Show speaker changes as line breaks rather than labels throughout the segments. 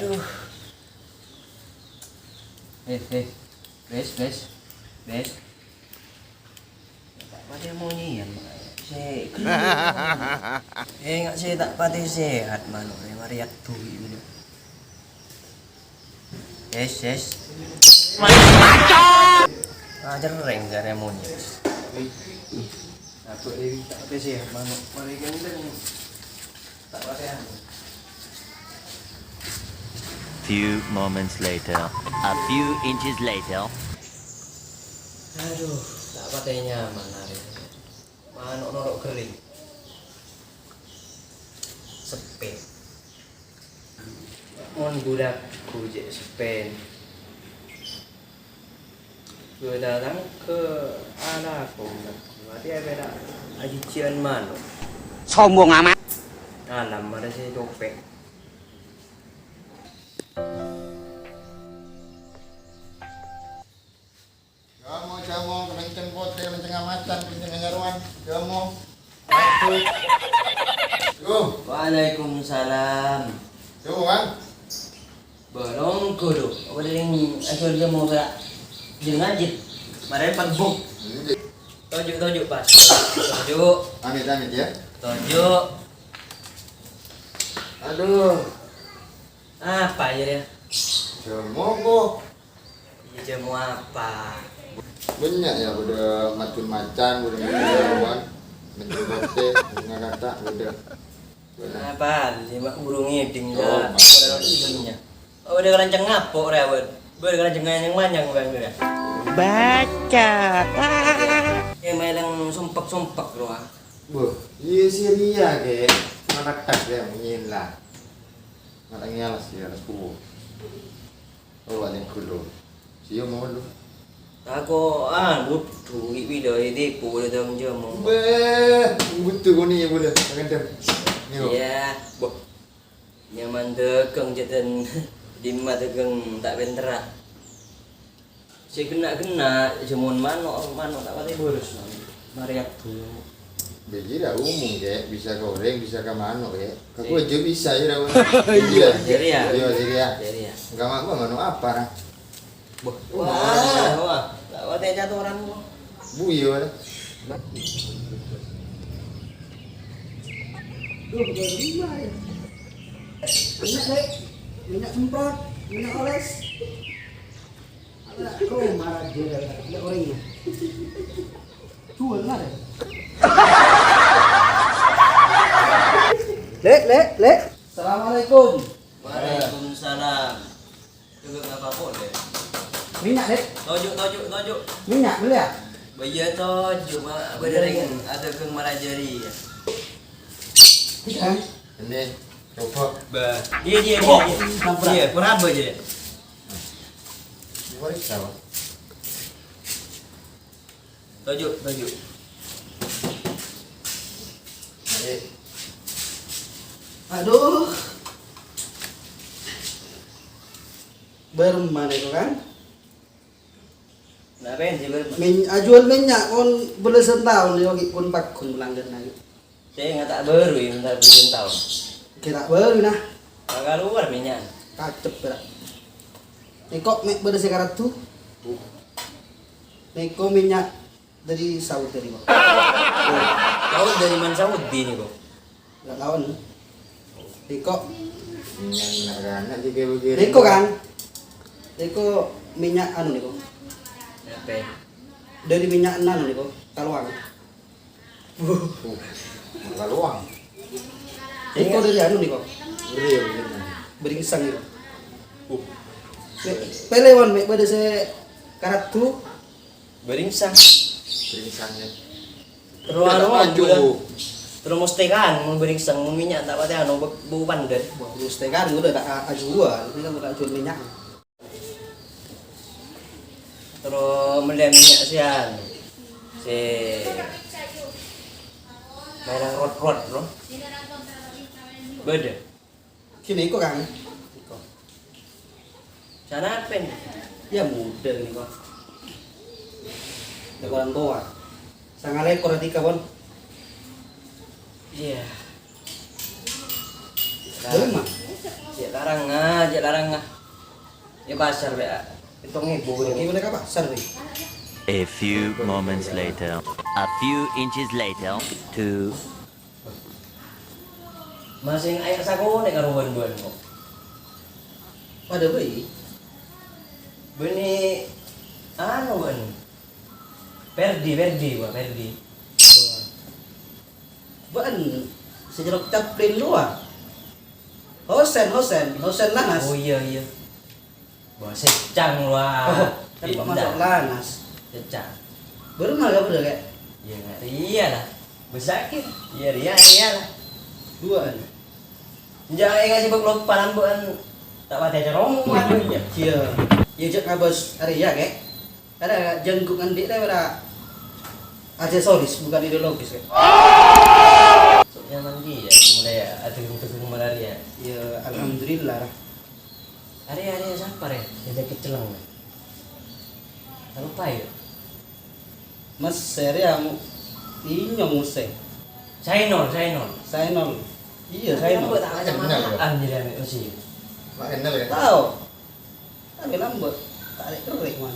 Aduh. Bes. Tak pada monyian saya. Enggak saya tak pada sehat mano mariak tuh gitu. Yes. Ajar reng gare monyet. Aku tak pada sehat mano mariak ini tak pada.
Few moments later, a few inches later.
Aduh, tak patenya nyaman hari. Manuk norok kering. Sepen. Mon budak kujek sepen. Gue datang ke anakku. Berarti beda ajian manuk.
Sombong amat.
Alam ada si topeng.
Kamu kenceng pote, kenceng amatan, kenceng nyaruan. Kamu.
Waalaikumsalam.
Tuh kan?
Belum kudu. Apa yang asal dia mau gerak? Jengajit. Mari pagbuk. Tojuk pas. Tojuk.
Amit ya.
Tojuk. Aduh. Apa aja dia?
Jamu kok.
Jamu apa?
Banyak ya udah macan, udah nyaruan, kenceng pote, nggak kata udah.
Apa? Lima burung ngiding dah. Udah hidungnya. Oh, udah kerancang ngapok rawat. Udah kerancang yang manjang bang dia.
Baca.
Melang sumpek loh.
Iya sih dia ke, mana tak dia menyin lah. Mana ngelas dia harus kubu. Oh ada yang kulo. Siapa mau lu?
Aku butuh video ini boleh dong jamu.
Butuh kau ni boleh. Jangan tem.
Iya, nyaman dekeng jatan di dekeng tak bentera. Si kena jamun mano tak pati boros. Mari aku.
Beli dah umum ke, bisa goreng, bisa ke mano ke. Aku aja bisa ya dah.
Jadi ya.
Iya. Enggak mak mano apa nah.
Wah. Tak pati jatuh orang.
Buyo dah.
Minyak semprot, minyak oles. Ada kau marah dia ada orangnya. Jual lah deh. Lek. Assalamualaikum.
Waalaikumsalam. Juga ngapa boleh?
Minyak dek.
Tojuk.
Minyak boleh ya?
Bayar tojuk mak berdering ada keng marajari.
Iya.
Ini coba.
Dia. Iya, berapa je?
Waris sama.
Tojuk.
Aduh. Bermana itu kan?
Nah, ben sih
Jual minyak kon belasan tahun dia lagi kon pakun pelanggan lagi.
saya nggak tak baru ya, bentar beliin tahun.
Kira baru nah.
Agak luar minyak.
Kacep berak. Niko mek beda sekarat tuh. Niko minyak dari Saudi tadi kok.
Kau dari mana Saudi nih kok?
Enggak lawan. Niko.
Yang anak juga begini.
Niko kan. Niko minyak anu niko.
Apa?
Dari minyak anu niko, Kaluang.
Kaluang.
Niko dari anu niko.
Beri begini.
Beringsang niko. Pelewan mek beda sekarat tuh.
Beringsang.
Beringsangnya.
Terus mesti kan mau beringsang mau minyak tak pati anu bau pandan.
Terus tekan udah tak ajuan, ini kan udah jual minyak.
Terus melihat minyak sian. Si merah rot bro. Beda.
Kini kok kan?
Sana pen.
Ya muda nih kok. Orang tua. Sangat ekor tiga bon.
Iya.
Lima.
Cek larang ah. Ya pasar be. Hitung ibu
Ini
ini.
mereka pasar nih.
A few moments later. A few inches later. 2.
Masing air saku nek karo buan kok.
Pada bayi.
Beni anu kan. Perdi, Pak, Perdi.
Bukan sejeruk caplin luar. Hosen lanas.
Oh iya. Wah, secang wah.
Kan Pak masuk lanas.
Secang.
Baru malah udah kayak
Ya enggak ria lah. Besakit. Iya ria lah.
duaan.
Jangan ngasih beklop palambuan tak pada cerong kan ya.
Iya. Ya jek ngabos hari ya kek. Ada jengkungan dia ada aksesoris bukan ideologis kan.
Soalnya mandi ya mulai atung malaria.
Ya alhamdulillah.
Hari siapa ya? Dia keceleng. Lupa ya.
Mas saya mau inyong museng.
Sainol.
Sainol. Iya,
Sainol.
Sainol.
Tak ada mana jadi ambil mesin.
Mak enak kan?
Tahu. Tapi lambat. Tak ada kerek man.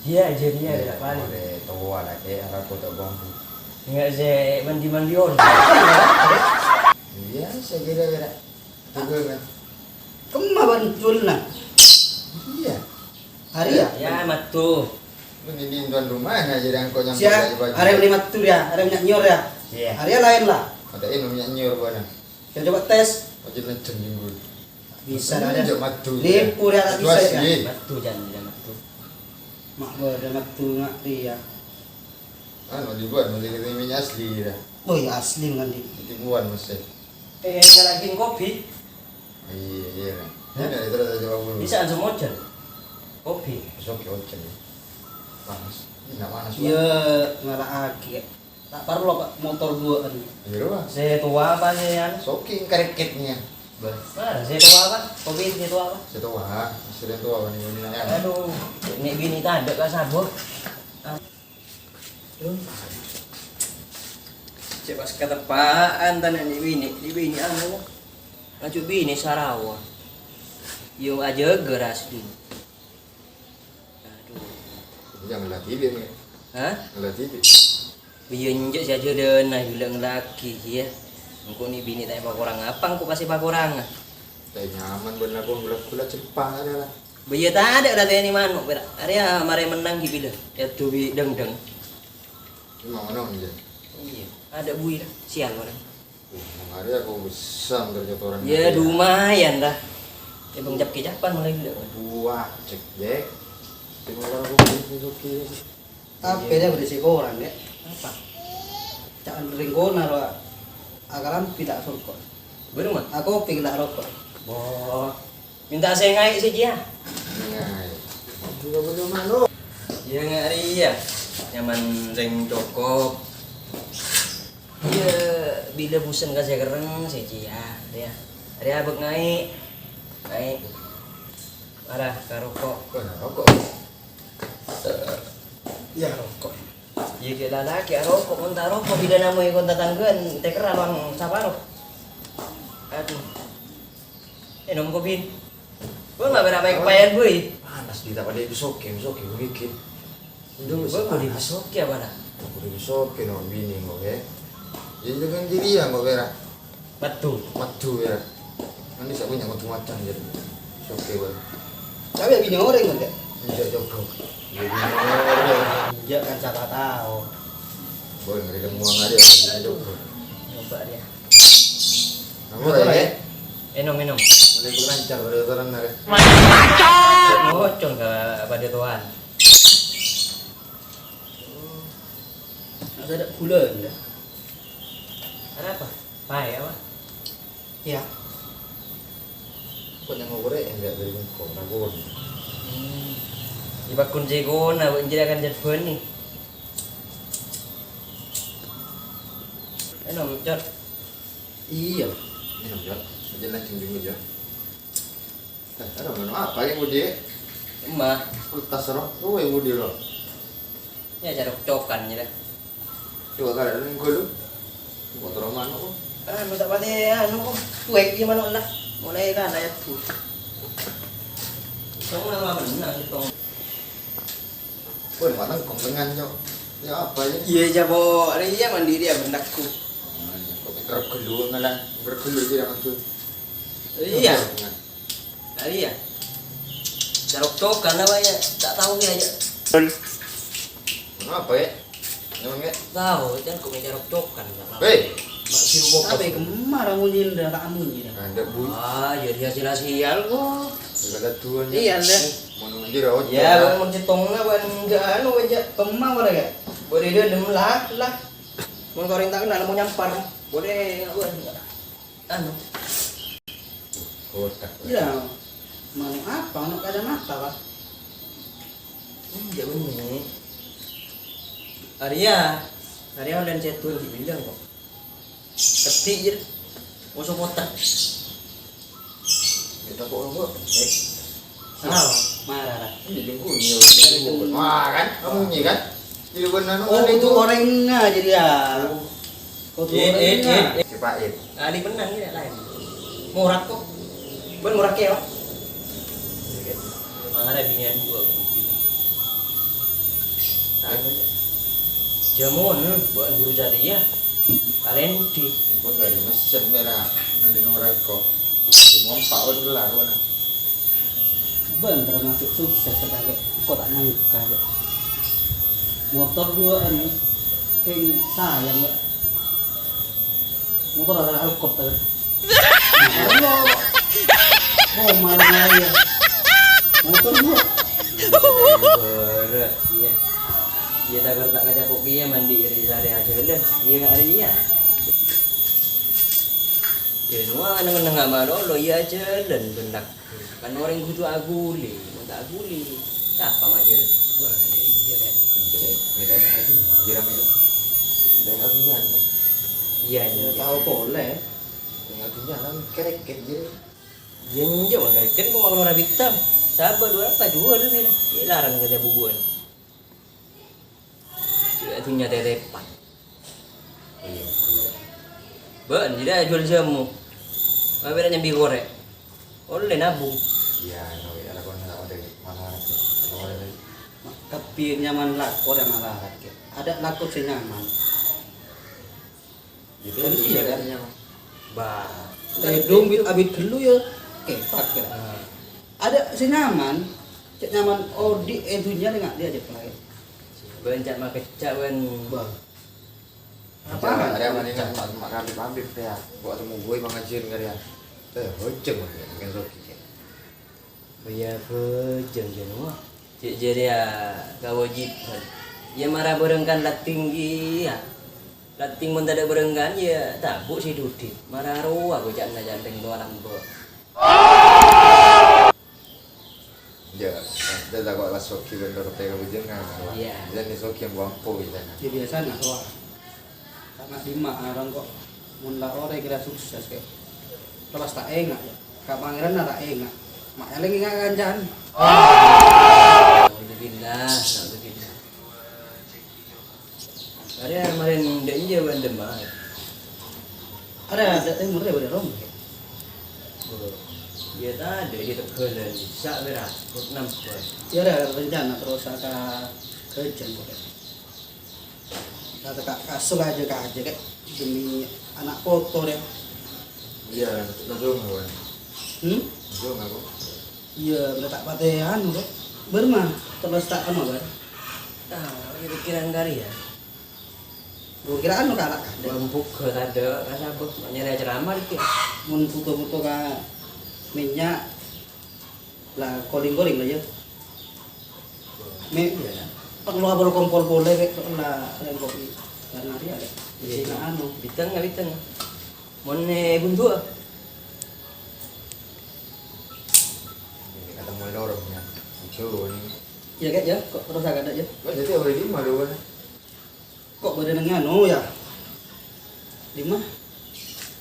Iya, jadi ya tidak paling.
Ada tua lah kayak aku tak bangku.
Enggak saya mandi on.
Iya, saya kira. Tunggu kan?
Kemah bancul nah.
Iya.
Hari ya.
Ya matu.
Ini tuan rumahnya jadi angkot yang
Sia, hari ini matu dia, hari minyak nyor ya.
Iya.
Hari lain lah.
Ada ini minyak nyur mana?
Kita coba tes.
Wajib lenceng minggu.
Bisa ada.
Jok matu.
Nipu dia tak bisa ya.
Matu jangan matu.
Mak ada matu ngak dia.
Anu dibuat mulai dari minyak asli dah.
Oh ya asli kan di.
Tibuan mesti.
Nyalakin kopi.
Iya. Ini terus aja bawa.
Bisa langsung mojon. Kopi.
Oke. Panas. Ini nak panas.
Ya ngalah aki. Tak perlu Pak motor dua kan.
Iya lah.
Saya tua apa sih kan?
Soking kareketnya.
Mana saya tua apa? Kopi saya tua apa?
Saya tua, sudah tua ini nanya.
Aduh, ini bini tak ada kan sabur. Coba kata apaan tanah di bini anu. Ngacu bini Sarawak. Yo aja geras di. Aduh.
Jangan latih dia ni.
Hah?
Latih dia.
Biyen je saja denah bilang laki ya. Engko ni bini tak orang apa engko kasih orang.
Tak nyaman benar aku gula Jepang ada lah.
Biyen tak ada dah ni manuk berak. Area mare menang ki bila. Ya tu bi deng.
Cuma mana je.
Iya, ada bui dah. Sial orang.
Hari aku besar kerja orang.
Ya lumayan dah. Ya bang jap kejapan mulai bila.
Dua cek je. Tengok orang aku besok.
Apa dia berisi koran ya?
Apa?
Jangan ringgona loh. Agaran tidak rokok.
Bener mah?
Aku pengen tak rokok.
Oh. Minta saya ngai saja.
Ngai. Juga belum malu.
Ya ngari ya. Nyaman ring cokop. Ya bila bosan ka saya kereng saja ya. Hari abek ngai. Ngai. Arah ka rokok.
Kau nak rokok?
Ya rokok.
Ya ke lalaki rokok konta rokok bila namoy konta tanggan teker along saparo. Aduh. Enom ko bin. Gua enggak berapa kepayan boy.
Panas di tak pada besok mikir.
Gua mau dibesok ya pada.
Aku besok no bini kau ke. Jadi dengan diri yang kau berak.
Betul.
Matu berak. Nanti saya punya macam-macam jadi. Oke boy.
Tapi bini orang kan dek.
Tidak jauh. Jadi orang.
Ya kan siapa tahu.
Boy mereka muang ada tidak jauh.
Coba dia.
Kamu ya?
Enom.
Mulai lancar pada orang nak.
Ngocon ka pada tuan.
Ada bulan ya.
Ada apa? Pai apa?
Ya.
Kau yang ngobrol enggak dari kau ragon.
Iba kun jegon na jadi akan jadi nih. Enom jod.
Iya.
Ini nampak. Jalan cendung aja. Ada mana apa yang budi?
Emah.
Kultas roh. Oh yang budi roh.
Ya cara cokan je dah.
Coba kalau ada yang kau lu. Motor mana kau?
Ah, minta pati anu ko. Tuwek di mana lah. Mulai kan ayat tuh. Kamu nama benar itu.
Pun matang kong dengan yo. Ya apa ya?
Iya jabo, dia mandiri ya bendakku.
Kok berkelu ngalah, berkelu dia orang tuh.
Iya. Iya. Carok karena banyak tak tahu dia aja.
Apa ya? Memang ya?
Tahu, jangan kau carok kan.
Hei, masih mau
Tapi kemana munyin dah tak munyin.
Ada bu.
Ah, jadi hasil sial kok.
Ada tuan.
Iya dah.
Mau nunggu rawat.
Ya, bang mencetongnya bukan enggak anu aja.
Kemana mana ya?
Boleh dia dem lah. Mau goreng tak kenal mau nyampar. Boleh bukan enggak. Anu.
Kotak.
Iya. Mau apa? Mau ada mata pak?
Iya bener. Arya dan cetun dibilang kok. Ketik je. Masuk kotak.
Kita kok lu.
Salah. Marah lah.
Ini jengkunya. Wah kan, kamu ni kan? Jadi benar
Oh itu orangnya jadi ya. Oh itu orangnya.
Cepat
Ali benar ni lain. Murah kok. Bukan murah keo. Marah binian gua. Jamun, bukan guru jati ya. Kalian di
Bagai mesin merah, nanti orang kok. Semua 4 orang gelar mana?
Ben termasuk sukses sebagai kok tak nyangka ya. Motor dua ini kayak sayang ya. Motor adalah helikopter. Oh malah ya. Motor dua.
berat, iya. Iya tak kaca kopinya mandi dari sehari aja lah. Iya nggak ada iya. Jadi wah nengah mana lo iya aja dan benak. Kan orang butuh aguli, tak aguli. Siapa majer?
Wah iya kan.
Medanya aja, jiram itu. Dan apinya,
Iya,
Ya tahu boleh.
dengan apinya kan kereket je.
Iya nje mau kan mau makan orang hitam. Sabar dua dulu bilang. Iya larang kerja bubuan. Itu nyata tepat.
Iya.
Ben, jadi jual jamu. Apa bedanya nyambi goreng? Oleh nabung.
Iya, no, ya lah kau nak ada mana ada. Kalau ada
Tapi nyaman lakor yang malah ada lakor sih nyaman.
itu
Kan iya kan?
bedanya.
Bah.
Dong abit dulu ya. Kepak ya. Ada sih nyaman. Cek nyaman di edunya enggak dia aja pakai.
Bencak mak kecak ben.
Bang.
Apa? Ada mana ingat mak kami pamit ya. Buat temu gue mengajin kan ya. Hojeng kan Rocky.
Bayar bejeng jenua. Cik jadi ya kewajiban. Ya marah berengkan lat tinggi ya. Lating mun tak ada berengkan ya tabuk si Dudi. Marah roa go jangan janteng do alam bo.
Ya, dah dah kau masuk ke vendor tega bujengan.
Iya.
Jadi soki yang buampo gitu.
Ya biasa nak roa. Karena lima orang kok mula orang kira sukses kayak. Terus tak enggak ya. Kak pangeran tak enggak. Mak yang lagi enggak kancan.
Alhamdulillah, alhamdulillah. Ada kemarin dia ben demar.
Ada timur dia pada rom.
Dia tak ada dia terkelan sak berat, 6 bulan.
Ya ada rencana terus akan kerja boleh. Kata kak kasih aja kayak demi anak foto ya.
Iya, langsung kawan.
Hmm?
Langsung aku.
Iya, udah tak patean kok. Bermah, terus tak anu bar.
Ah, ini pikiran kali ya.
Gua kira anu kalak kan.
Bambuk ke ada rasa apa? Nyari ceramah dikit.
Mun foto-foto ka minyak lah calling-calling lah ya. Me perlu abal kompor boleh kek lah yang kopi. Karena dia ada. Iya, anu.
Biteng nggak biteng? Mone buntu ah.
Ini kata mulai dorongnya. Lucu ini.
Ya kek ya, kok terus agak ada ya.
Kau jadi orang di mana kan?
Kok badan anu ya? Lima?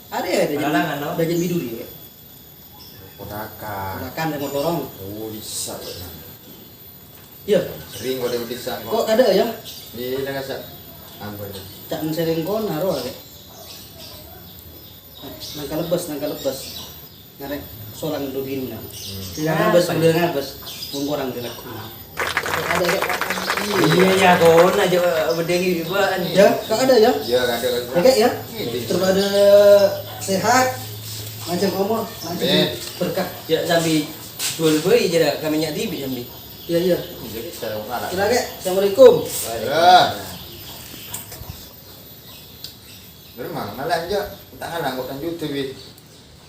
Ada ya, ada
Peralangan, no?
ada bidu dia.
Podakan.
Makan dan motorong.
Oh, bisa.
Iya.
Sering kau ada bisa.
Kok ada ya?
Di negara sat. Ampun.
Cak sering kon naruh kek. Nangka lebas. ngarek solang dodina. Tidak ngabes udah ngabes mengkurang di lagu. Ada ya?
Iya ya kon aja berdegi buan.
Ya, kak ada ya?
Iya, ada
Ya kak ya? Terus ada sehat, macam umur, macam berkah.
Ya sambil jual beli aja kami nyak tibi sambil.
Iya iya.
Jadi saya mau ngalah.
Kira kak, assalamualaikum.
Ya. Memang malah aja tangan anggotan YouTube bi.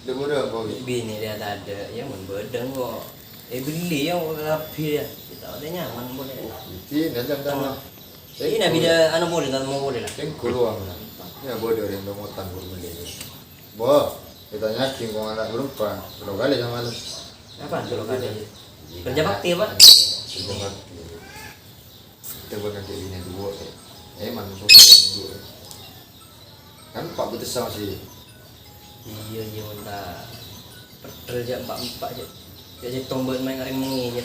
Udah bodoh kau bi.
Bini dia tak ada, ya mun bedeng kok. Beli yang rapi ya. Kita ada nyaman boleh.
Ini nanti tanah.
Ini nak bila anu boleh tak mau boleh lah.
Yang keluar lah. Ya bodoh yang domotan belum beli. Boh, kita nyakin kau anak berupa. Kalau kali sama lu.
Apa tu lo kata? Kerja bakti apa?
Kerja bakti. Kita bukan kayak gini dua. Emang sosial dua. Kan Pak betul sama sih.
Iya iya mantap. Kerja 4-4 je. Jadi tombol main ngaring ni je.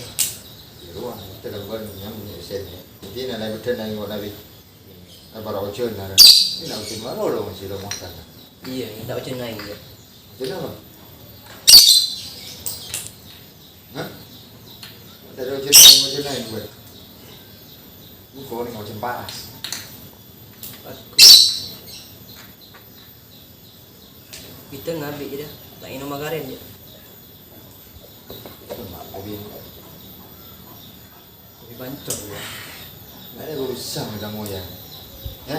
Di ruang kita kan bukan yang punya sen. Jadi nak naik betul naik ngok nabi. Apa rawat cun nara. Ini nak cun mana lo masih lo makan.
Iya, tak macam naik je.
Cun apa? Hah? Tak ada cun naik buat. Bukan ni macam paras.
Aku. Kita ngambil je dah. Tak ingin nama karen je.
Mak tapi
Tapi bancor je.
nak ada berusaha macam moyang. Ya?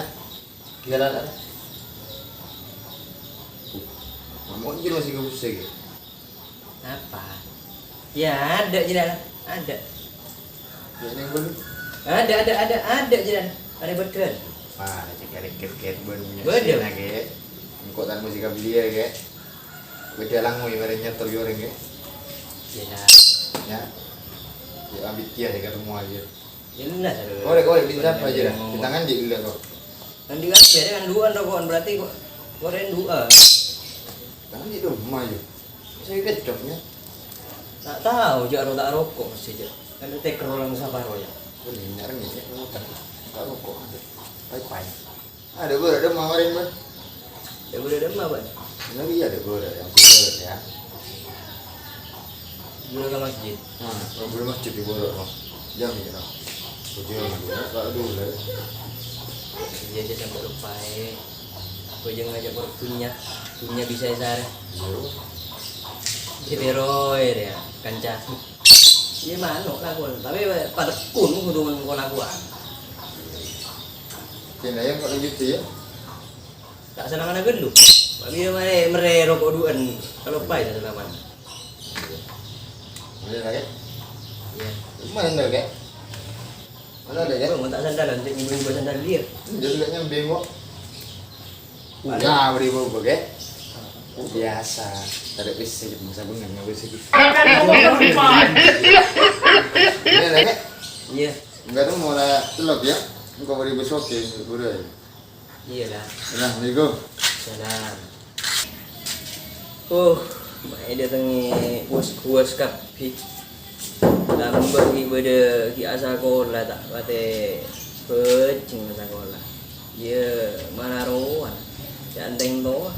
Kira lah. Mau je masih kebusai ke?
Apa? Ya ada je dah. Ada.
Ya ni boleh.
Ada je dah. Ada betul.
Wah, cakap ket-ket punya.
Betul.
Lagi. Engkau tan musik belia ke? Beda langui merenya teryoreng ke?
Yalah.
Ya. Ya ambil kia saya ketemu aja.
Jelas ada.
Korek di siapa aja dah. Di tangan je dulu kau.
Kan dia kan dua rokok berarti kok koren dua.
Tangan je dulu rumah je. Saya kecoknya.
Tak tahu je tak rokok mesti je. Kan teker orang sabar ya.
Boleh nak rengi ya. Tak rokok ada. Pai-pai. Ada berat dah mawarin ber.
Ya boleh demam kan.
Lagi ada berat yang berat ya.
Gula ke masjid.
Kalau boleh masjid di berat noh. Jam ni noh. Kujung dulu. Tak dulu lah.
Dia je sampai lupa Kau jangan ngajak punya bisa sare. Jadi roy dia kanca. Dia manuk lah kon. Tapi pada kun kudu kon lakuan.
Kena yang kau lanjut tu ya.
Tak senang anak gelu. Bagi mere rokok duan. Kalau pai tak selamat.
Boleh lagi.
Ya.
Mana ke? Mana ada ya?
Kau tak sandal nanti ibu sandal dia.
Dia juga nyambing kok. Ya, beri bobo ke? Biasa. Tarik bisa je masa bunga nggak bisa gitu. Ini lagi.
Iya.
Enggak tuh mau lah telok ya. Engkau beri besok ke boleh.
Iyalah.
Assalamualaikum.
Salam. Mai datang ni kuas kapi. Lambat ni pada ki asal sekolah tak kate pecing sekolah. Ya mana roan. Janteng tu.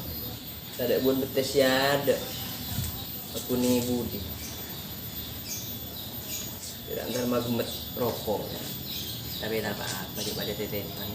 Tak ada buat betes ya ada. Aku ni budi. Tidak antar magmet rokok. Tapi tak apa-apa daripada tetepan.